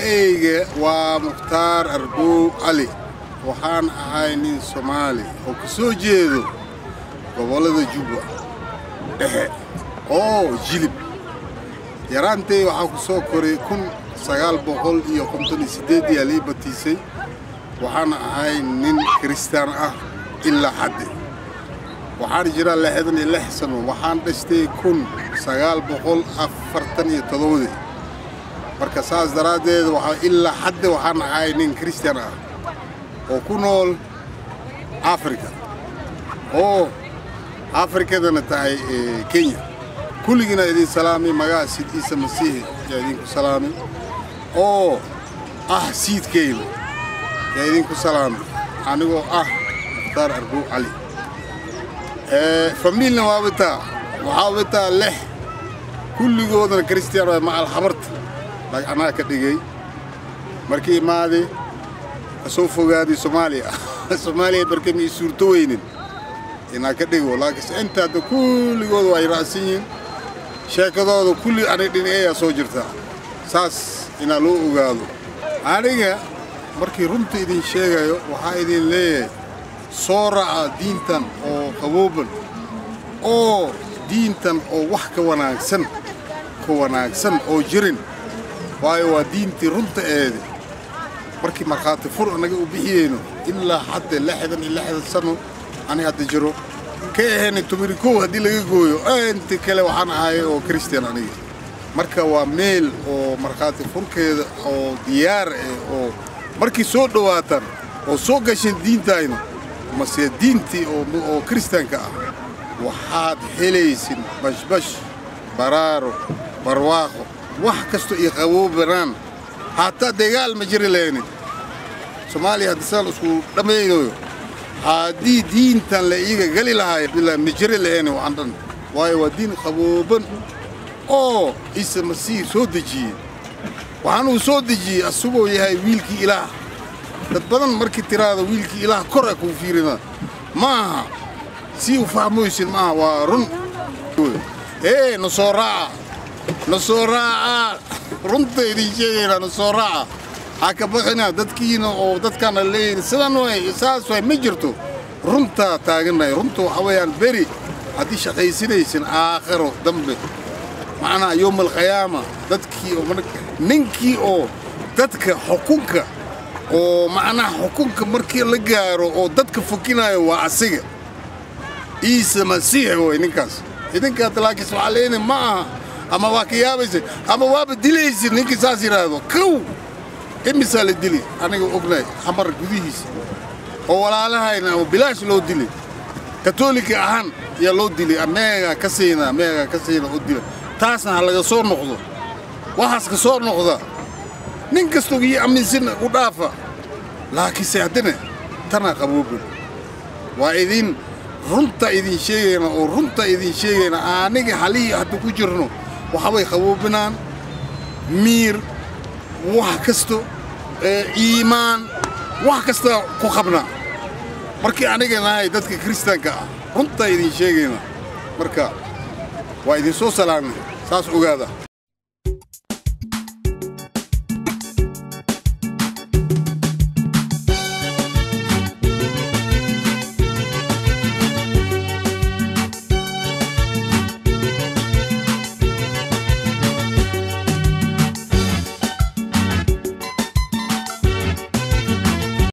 magacayga waa Mukhtaar Arbow Ali waxaan ahay nin Soomaali oo ka soo jeedo gobolada Juba dhexe oo Jilib yaraantay waxaa ku soo koray 1958 yaa batisay waxaan ahay nin Kristaan ah ilaa hadda waxaan jiraa 66 sano waxaan dhashtay 1947 marka saas daraadeed waxa ilaa hadda waxaan ahay nin Kristaan ah oo ku nool Afrikadana tahay Kenya kulligina idin salaamay magaca Sayid Ciise Masiix yaa idinku salaamay oo siidkeyga yaa idinku salaamay anigoo Mukhtaar Arbow Ali familna waxaa wataa leh kulligoodana Kristaan waa macal habarta anaa ka dhigay markii imaade soo fogaaday Soomaaliya barkay mi suurto weynin inaa ka dhigo laakiin inta kulligood way raacsiin sheekadooda kulli anay dhinay soo jirta saas ina loo ogaado aniga markii runta idin sheegayo waxa idin leeyahay soo raaca diintan oo qabooban oo diintan oo wax ka wanaagsan oo jirin waayo waa diintii runta markii marxaati fur anaga u bixiyayno ilaa hadda 66 sano ani hadda jiro ka ahayn tumiriko hadii laga gooyo inta kale waxaan ahay oo Kristaan aniga marka waa meel oo marxaati furkeeda oo diyaar oo markii soo dhawaatan oo soo gashin diintayno masee diintii oo Kristaanka ah waxaad helaysin bashbash baraaro barwaaqo wax kasto iyo qaboobanaan hatta dagaal ma jiri leeynin Soomaaliya hadda isku dhameeyo haddii diintan la iiga gali lahaay bilaa ma jiri leeynin waxaan dhan waayo waa diin qabooban oo Ciise Masiix soo dejiyay waxaan uu soo dejiyay asagoo yahay wiilkii Ilaah dad badan markii tiraado wiilkii Ilaah kor ku fiirina maaha si u fahmoysin maaha waa run نصورة runta idin sheegayna نصورة haka baqina dadkiina oo dadkana leeyin sidan way saas way ma jirto runta taaganay runta waxa weeyaan beri hadii shaqaysinaysan aakhiro dambe macna يوم القيامة dadkii oo ninkii oo dadka xukunka oo macna xukunka markii la gaaro oo dadka fukinayo waa asiga Ciise Masiix way ninkaas idinka talaakis waxa leeyin ma ama waa kiyaabaysa ama waa dilaysi ninkii saas yiraahdo kow misal dili aniga ognay xamar gudihiisa oo walaalahayna oo bilaash loo dilay katoolik ahaan ya loo dilay ameega ka siina oo dilay taasna laga soo noqdo waxaas ka soo noqda nin kasto ii aaminsan u dhaafa laakiin saadana tana qabooban waa idin runta idin sheegayna aniga halii hadda ku jirno waxa way qaboobanaan miir wax kasto iimaan wax kasta ku qabna markii aniga nahay dadka Kristaanka ah runta idin sheegayna marka waa idin soo salaamay saas ogaada